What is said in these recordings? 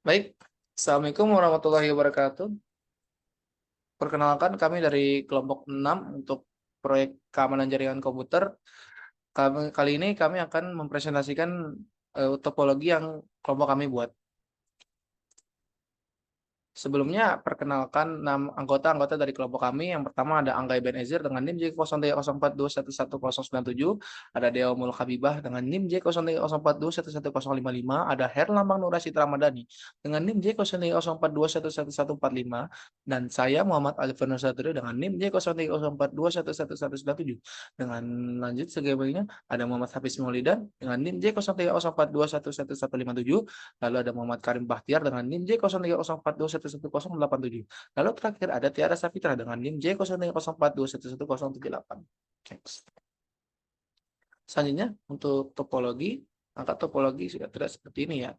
Baik, Assalamualaikum warahmatullahi wabarakatuh. Perkenalkan kami dari kelompok 6 untuk proyek keamanan jaringan komputer. Kali ini kami akan mempresentasikan topologi yang kelompok kami buat. Sebelumnya, perkenalkan 6 anggota dari kelompok kami. Yang pertama ada Angga Ibn Ezir dengan NIM J0304211097. Ada Deo Mul Habibah dengan NIM J0304211055. Ada Herlambang Nur Rasyid Ramadhani dengan NIM J0304211145. Dan saya Muhammad Alif Nur Satrio dengan NIM J0304211197. Dengan lanjut sebagainya ada Muhammad Hafiz Maulidan dengan NIM J0304211157. Lalu ada Muhammad Karim Bahtiar dengan NIM J0304211087. Lalu terakhir ada Tiara Safitra dengan NIM J0304211078. Next. Selanjutnya untuk topologi, angka topologi sudah terlihat seperti ini ya.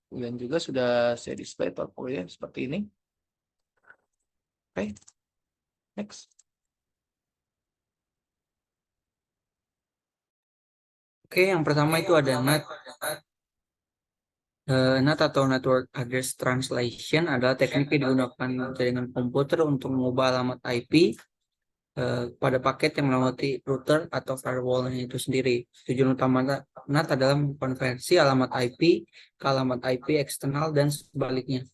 Dan juga sudah saya display topologinya seperti ini. Oke. Next. Oke, yang pertama itu ada NAT. NAT atau Network Address Translation adalah teknik yang digunakan jaringan komputer untuk mengubah alamat IP pada paket yang melewati router atau firewall-nya itu sendiri. Tujuan utama NAT adalah mengkonversi alamat IP ke alamat IP eksternal dan sebaliknya.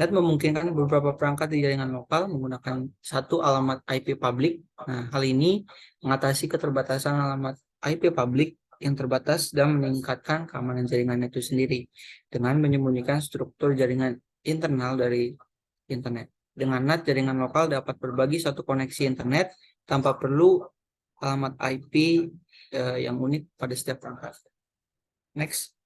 NAT memungkinkan beberapa perangkat di jaringan lokal menggunakan satu alamat IP publik. Nah, hal ini mengatasi keterbatasan alamat IP publik yang terbatas dan meningkatkan keamanan jaringan itu sendiri dengan menyembunyikan struktur jaringan internal dari internet. Dengan NAT, jaringan lokal dapat berbagi satu koneksi internet tanpa perlu alamat IP yang unik pada setiap perangkat. Next.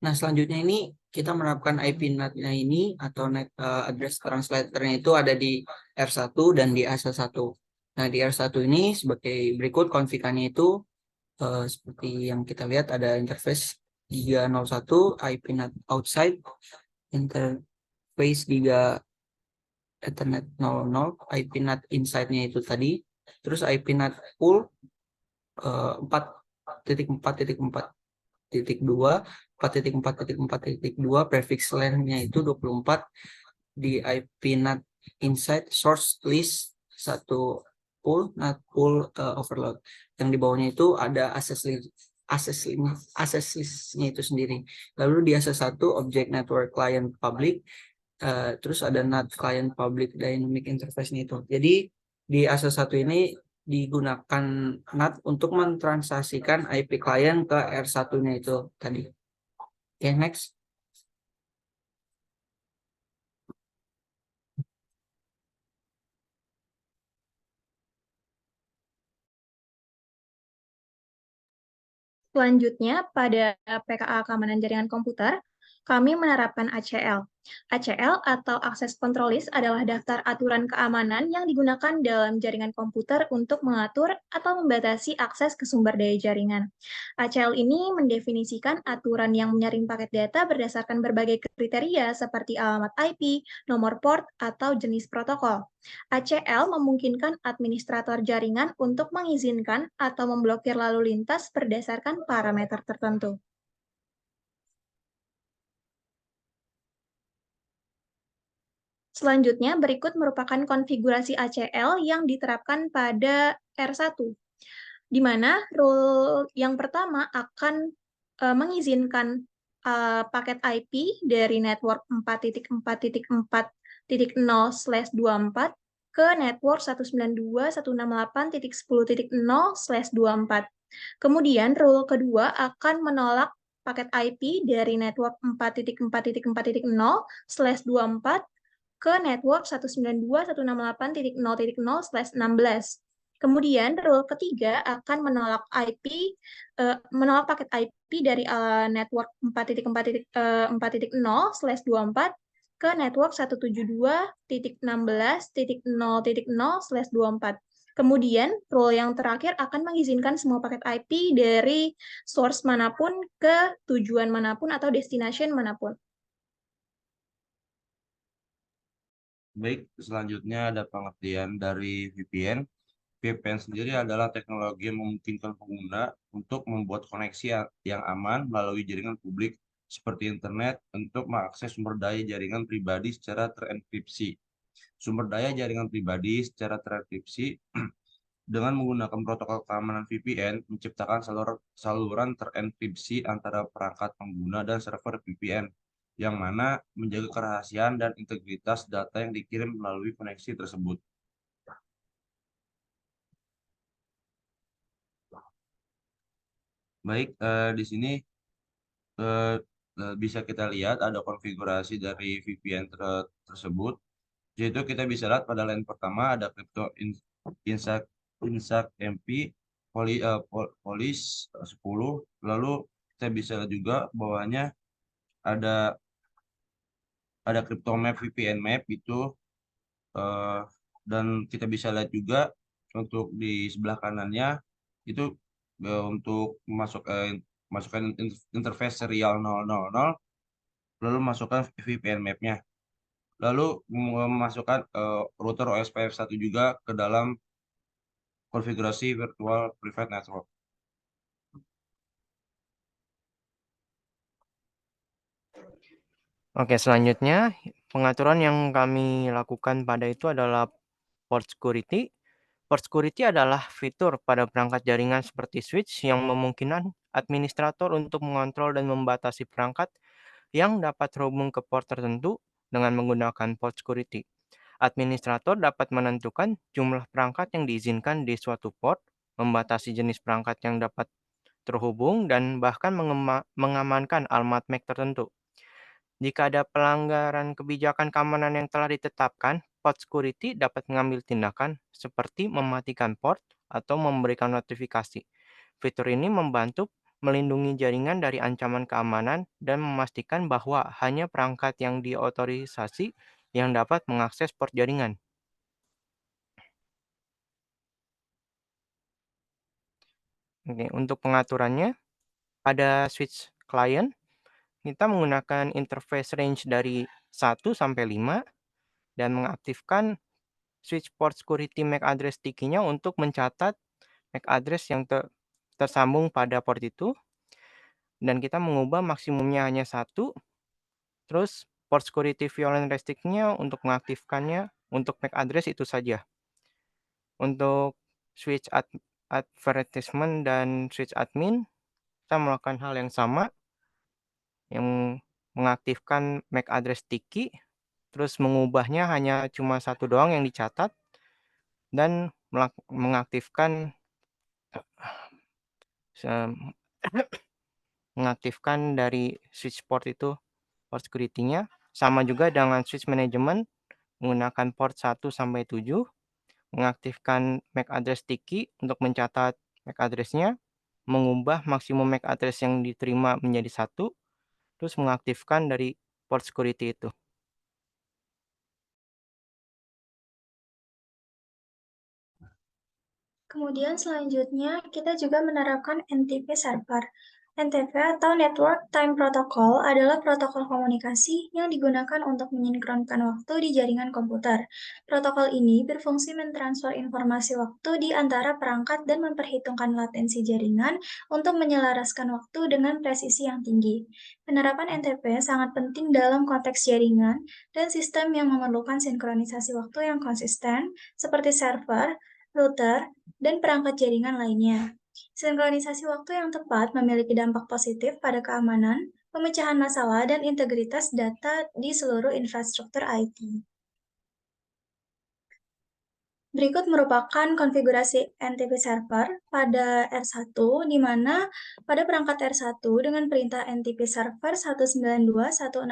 Nah, selanjutnya ini kita menerapkan IP NAT-nya ini atau net address translator-nya itu ada di R1 dan di ASA1. Nah, di R1 ini sebagai berikut konfigannya itu seperti yang kita lihat ada interface 301 IP NAT outside, interface Giga Ethernet 00, IP NAT inside-nya itu tadi, terus IP NAT pool 4.4.4.2, 4.4.4.2, prefix length-nya itu 24, di IP NAT inside source list 1 pool, NAT pool overload. Yang di bawahnya itu ada access list-nya itu sendiri. Lalu di ASA1 object network client public, terus ada NAT client public dynamic interface-nya itu. Jadi di ASA1 ini digunakan NAT untuk mentransaksikan IP client ke R1-nya itu tadi. Oke, next. Selanjutnya, pada PKA Keamanan Jaringan Komputer, kami menerapkan ACL. ACL atau Access Control List adalah daftar aturan keamanan yang digunakan dalam jaringan komputer untuk mengatur atau membatasi akses ke sumber daya jaringan. ACL ini mendefinisikan aturan yang menyaring paket data berdasarkan berbagai kriteria seperti alamat IP, nomor port, atau jenis protokol. ACL memungkinkan administrator jaringan untuk mengizinkan atau memblokir lalu lintas berdasarkan parameter tertentu. Selanjutnya, berikut merupakan konfigurasi ACL yang diterapkan pada R1, di mana rule yang pertama akan mengizinkan paket IP dari network 4.4.4.0/24 ke network 192.168.10.0/24. Kemudian rule kedua akan menolak paket IP dari network 4.4.4.0/24 ke network 192.168.0.0/16. Kemudian rule ketiga akan menolak menolak paket IP dari network 4.4.4.0/24 ke network 172.16.0.0/24. Kemudian, rule yang terakhir akan mengizinkan semua paket IP dari source manapun ke tujuan manapun atau destination manapun. Baik, selanjutnya ada pengertian dari VPN. VPN sendiri adalah teknologi yang memungkinkan pengguna untuk membuat koneksi yang aman melalui jaringan publik seperti internet untuk mengakses sumber daya jaringan pribadi secara terenkripsi. Sumber daya jaringan pribadi secara terenkripsi dengan menggunakan protokol keamanan VPN menciptakan saluran terenkripsi antara perangkat pengguna dan server VPN yang mana menjaga kerahasiaan dan integritas data yang dikirim melalui koneksi tersebut. Baik, di sini bisa kita lihat ada konfigurasi dari VPN tersebut, yaitu kita bisa lihat pada line pertama ada Crypto Insight MP Polis 10, lalu kita bisa lihat juga bawahnya ada CryptoMap VPN Map itu, dan kita bisa lihat juga untuk di sebelah kanannya itu untuk masukkan interface serial 000, lalu masukkan VPN map-nya, lalu memasukkan router OSPF1 juga ke dalam konfigurasi virtual private network. Oke, selanjutnya pengaturan yang kami lakukan pada itu adalah port security. Port security adalah fitur pada perangkat jaringan seperti switch yang memungkinkan administrator untuk mengontrol dan membatasi perangkat yang dapat terhubung ke port tertentu dengan menggunakan port security. Administrator dapat menentukan jumlah perangkat yang diizinkan di suatu port, membatasi jenis perangkat yang dapat terhubung, dan bahkan mengamankan alamat MAC tertentu. Jika ada pelanggaran kebijakan keamanan yang telah ditetapkan, port security dapat mengambil tindakan seperti mematikan port atau memberikan notifikasi. Fitur ini membantu melindungi jaringan dari ancaman keamanan dan memastikan bahwa hanya perangkat yang diotorisasi yang dapat mengakses port jaringan. Oke, untuk pengaturannya, pada switch client, kita menggunakan interface range dari 1 sampai 5 dan mengaktifkan switch port security MAC address sticky-nya untuk mencatat MAC address yang tersambung pada port itu. Dan kita mengubah maksimumnya hanya 1. Terus port security violent restrict-nya untuk mengaktifkannya untuk MAC address itu saja. Untuk switch advertisement dan switch admin, kita melakukan hal yang sama, yang mengaktifkan MAC address sticky, terus mengubahnya hanya cuma 1 doang yang dicatat, dan mengaktifkan dari switch port itu port security-nya. Sama juga dengan switch management menggunakan port 1 sampai 7, mengaktifkan MAC address sticky untuk mencatat MAC address-nya, mengubah maksimum MAC address yang diterima menjadi 1, terus mengaktifkan dari port security itu. Kemudian selanjutnya kita juga menerapkan NTP server. NTP atau Network Time Protocol adalah protokol komunikasi yang digunakan untuk mensinkronkan waktu di jaringan komputer. Protokol ini berfungsi mentransfer informasi waktu di antara perangkat dan memperhitungkan latensi jaringan untuk menyelaraskan waktu dengan presisi yang tinggi. Penerapan NTP sangat penting dalam konteks jaringan dan sistem yang memerlukan sinkronisasi waktu yang konsisten, seperti server, router, dan perangkat jaringan lainnya. Sinkronisasi waktu yang tepat memiliki dampak positif pada keamanan, pemecahan masalah, dan integritas data di seluruh infrastruktur IT. Berikut merupakan konfigurasi NTP server pada R1, di mana pada perangkat R1 dengan perintah NTP server 192.168.10.2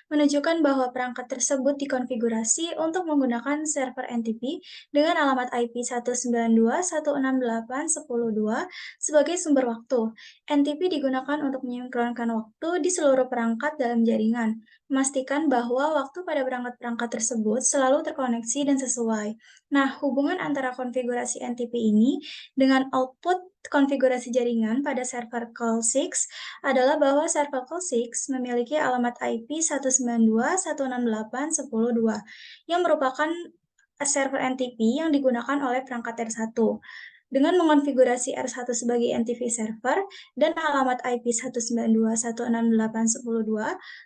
menunjukkan bahwa perangkat tersebut dikonfigurasi untuk menggunakan server NTP dengan alamat IP 192.168.10.2 sebagai sumber waktu. NTP digunakan untuk mensinkronkan waktu di seluruh perangkat dalam jaringan, memastikan bahwa waktu pada perangkat-perangkat tersebut selalu terkoneksi dan sesuai. Nah, hubungan antara konfigurasi NTP ini dengan output konfigurasi jaringan pada server call 6 adalah bahwa server call 6 memiliki alamat IP 192.168.10.2 yang merupakan server NTP yang digunakan oleh perangkat R1. Dengan mengonfigurasi R1 sebagai NTP server dan alamat IP 192.168.10.2,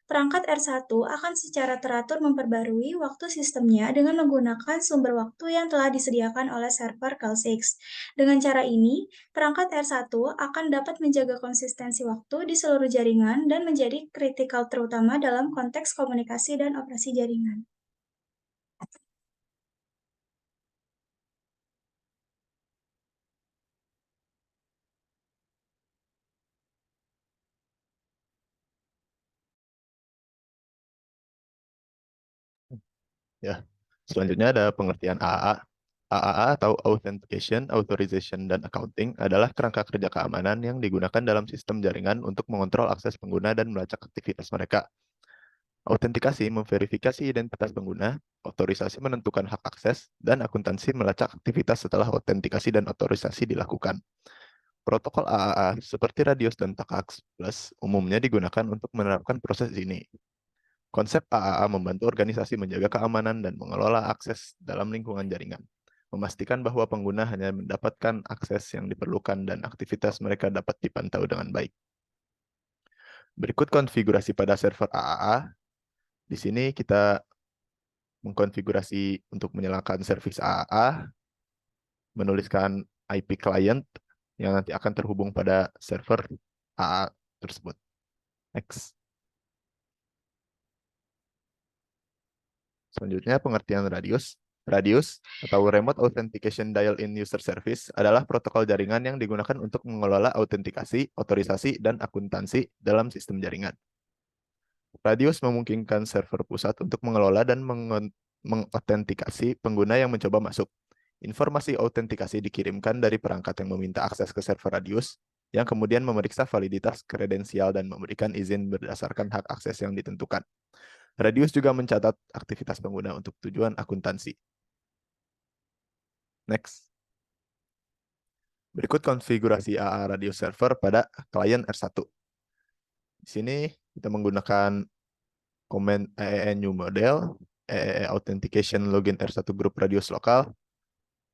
perangkat R1 akan secara teratur memperbarui waktu sistemnya dengan menggunakan sumber waktu yang telah disediakan oleh server Cal6. Dengan cara ini, perangkat R1 akan dapat menjaga konsistensi waktu di seluruh jaringan dan menjadi kritikal terutama dalam konteks komunikasi dan operasi jaringan. Ya, selanjutnya ada pengertian AAA. AAA atau Authentication, Authorization, dan Accounting adalah kerangka kerja keamanan yang digunakan dalam sistem jaringan untuk mengontrol akses pengguna dan melacak aktivitas mereka. Autentikasi memverifikasi identitas pengguna, otorisasi menentukan hak akses, dan akuntansi melacak aktivitas setelah autentikasi dan otorisasi dilakukan. Protokol AAA seperti Radius dan TACAX Plus umumnya digunakan untuk menerapkan proses ini. Konsep AAA membantu organisasi menjaga keamanan dan mengelola akses dalam lingkungan jaringan, memastikan bahwa pengguna hanya mendapatkan akses yang diperlukan dan aktivitas mereka dapat dipantau dengan baik. Berikut konfigurasi pada server AAA. Di sini kita mengkonfigurasi untuk menyalakan servis AAA, menuliskan IP client yang nanti akan terhubung pada server AAA tersebut. Next. Selanjutnya, pengertian radius. Radius atau Remote Authentication Dial-in User Service adalah protokol jaringan yang digunakan untuk mengelola autentikasi, otorisasi, dan akuntansi dalam sistem jaringan. Radius memungkinkan server pusat untuk mengelola dan mengautentikasi pengguna yang mencoba masuk. Informasi autentikasi dikirimkan dari perangkat yang meminta akses ke server Radius, yang kemudian memeriksa validitas kredensial dan memberikan izin berdasarkan hak akses yang ditentukan. Radius juga mencatat aktivitas pengguna untuk tujuan akuntansi. Next. Berikut konfigurasi AA Radius Server pada klien R1. Di sini kita menggunakan command EEE new model, EEE authentication login R1 group Radius lokal,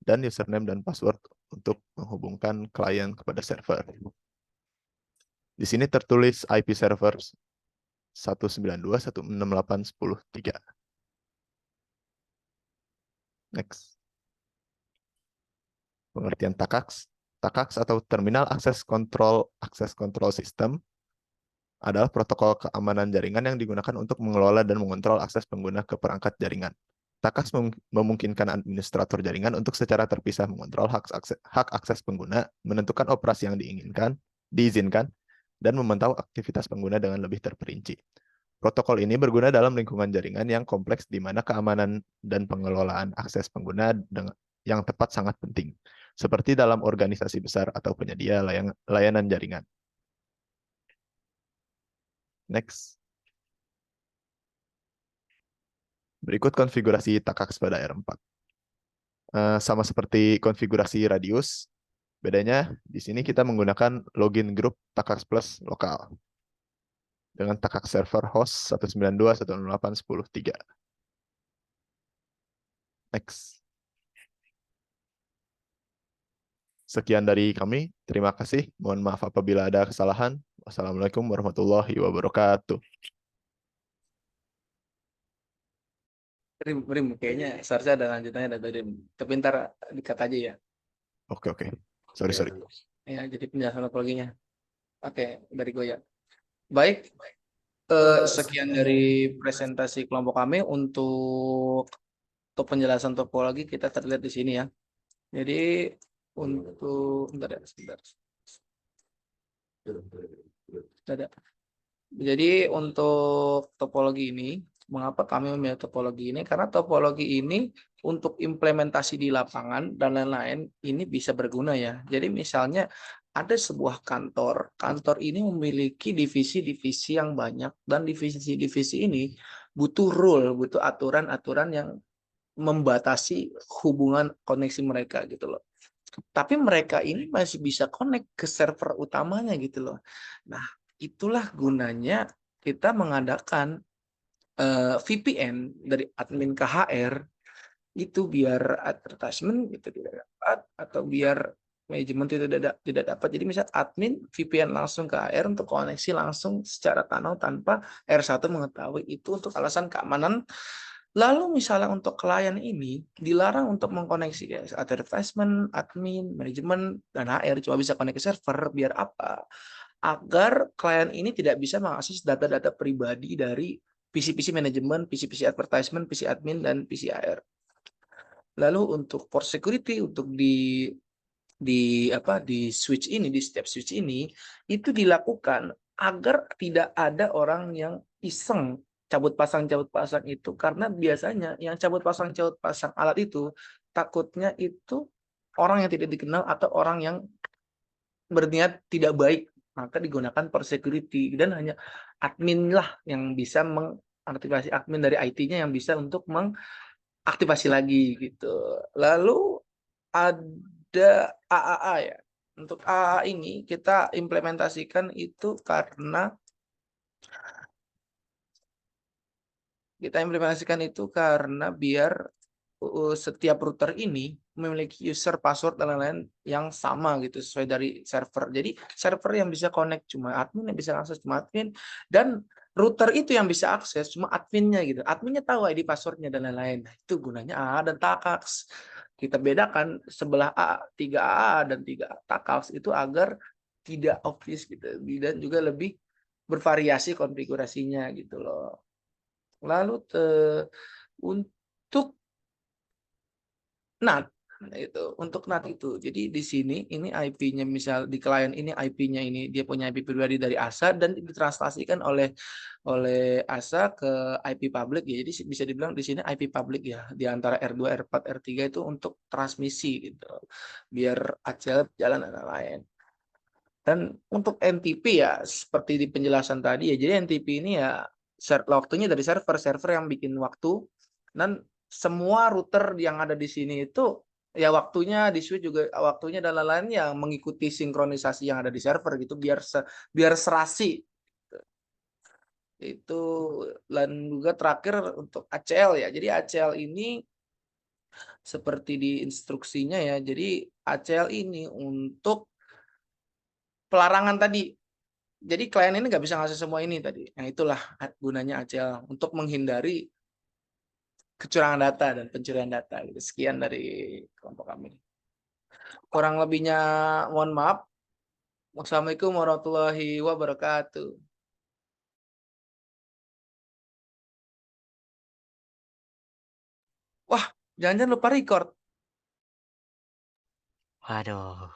dan username dan password untuk menghubungkan klien kepada server. Di sini tertulis IP server 192.168.10.3. Next. Pengertian TACAX. TACAX atau Terminal Access Control System adalah protokol keamanan jaringan yang digunakan untuk mengelola dan mengontrol akses pengguna ke perangkat jaringan. TACAX memungkinkan administrator jaringan untuk secara terpisah mengontrol hak akses pengguna, menentukan operasi yang diizinkan, dan memantau aktivitas pengguna dengan lebih terperinci. Protokol ini berguna dalam lingkungan jaringan yang kompleks di mana keamanan dan pengelolaan akses pengguna yang tepat sangat penting, seperti dalam organisasi besar atau penyedia layanan jaringan. Next. Berikut konfigurasi TACAX pada R4. Sama seperti konfigurasi Radius, bedanya di sini kita menggunakan login group TACAX Plus lokal dengan TACAX server host 192.168.10.3. Next. Sekian dari kami. Terima kasih. Mohon maaf apabila ada kesalahan. Wassalamualaikum warahmatullahi wabarakatuh. Rim, kayaknya seharusnya ada lanjutannya dari Rim. Tapi ntar dikat aja ya. Oke. Sorry. Ya, jadi penjelasan topologinya. Oke, dari gue ya. Baik, sekian dari presentasi kelompok kami untuk penjelasan topologi kita terlihat di sini ya. Jadi untuk sebentar. Jadi untuk topologi ini, mengapa kami memilih topologi ini? Karena topologi ini untuk implementasi di lapangan dan lain-lain ini bisa berguna ya. Jadi misalnya ada sebuah kantor ini memiliki divisi-divisi yang banyak dan divisi-divisi ini butuh rule, butuh aturan-aturan yang membatasi hubungan koneksi mereka gitu loh. Tapi mereka ini masih bisa connect ke server utamanya gitu loh. Nah, itulah gunanya kita mengadakan VPN dari admin KHR itu biar advertisement itu tidak dapat, atau biar manajemen itu tidak dapat. Jadi misal admin VPN langsung ke AR untuk koneksi langsung secara tunnel tanpa R1 mengetahui, itu untuk alasan keamanan. Lalu misalnya untuk klien ini dilarang untuk mengkoneksi guys, advertisement, admin, manajemen, dan HR cuma bisa koneksi ke server. Biar apa? Agar klien ini tidak bisa mengakses data-data pribadi dari PC-PC manajemen, PC-PC advertisement, PC admin, dan PC HR. Lalu untuk port security, untuk di switch ini, di step switch ini, itu dilakukan agar tidak ada orang yang iseng cabut pasang itu, karena biasanya yang cabut pasang alat itu takutnya itu orang yang tidak dikenal atau orang yang berniat tidak baik, maka digunakan port security, dan hanya admin lah yang bisa mengaktifasi, admin dari IT-nya yang bisa untuk mengaktifasi lagi gitu. Lalu ada AAA ya. Untuk AAA ini kita implementasikan itu karena biar setiap router ini memiliki user, password, dan lain-lain yang sama gitu, sesuai dari server. Jadi server yang bisa connect cuma admin, yang bisa akses cuma admin, dan router itu yang bisa akses cuma adminnya gitu. Adminnya tahu ID passwordnya dan lain-lain. Nah, itu gunanya AA dan TACAX. Kita bedakan sebelah A, 3AA dan 3 TACAX itu agar tidak obvious gitu, dan juga lebih bervariasi konfigurasinya gitu loh. Lalu untuk NAT untuk NAT itu. Jadi di sini ini IP-nya, misal di klien ini IP-nya ini dia punya IP pribadi dari ASA dan ditranslasikan oleh ASA ke IP public ya. Jadi bisa dibilang di sini IP public ya, di antara R2, R4, R3 itu untuk transmisi gitu. Biar ACL jalan dan lain. Dan untuk NTP ya seperti di penjelasan tadi ya. Jadi NTP ini ya waktunya dari server yang bikin waktu, dan semua router yang ada di sini itu ya waktunya di switch juga waktunya dan lain-lain yang mengikuti sinkronisasi yang ada di server gitu, biar serasi itu. Dan juga terakhir untuk ACL ya. Jadi ACL ini seperti di instruksinya ya. Jadi ACL ini untuk pelarangan tadi. Jadi klien ini nggak bisa ngasih semua ini tadi. Nah, itulah gunanya ACL untuk menghindari kecurangan data dan pencurian data. Sekian dari kelompok kami. Kurang lebihnya mohon maaf. Wassalamualaikum warahmatullahi wabarakatuh. Wah, jangan-jangan lupa record. Waduh.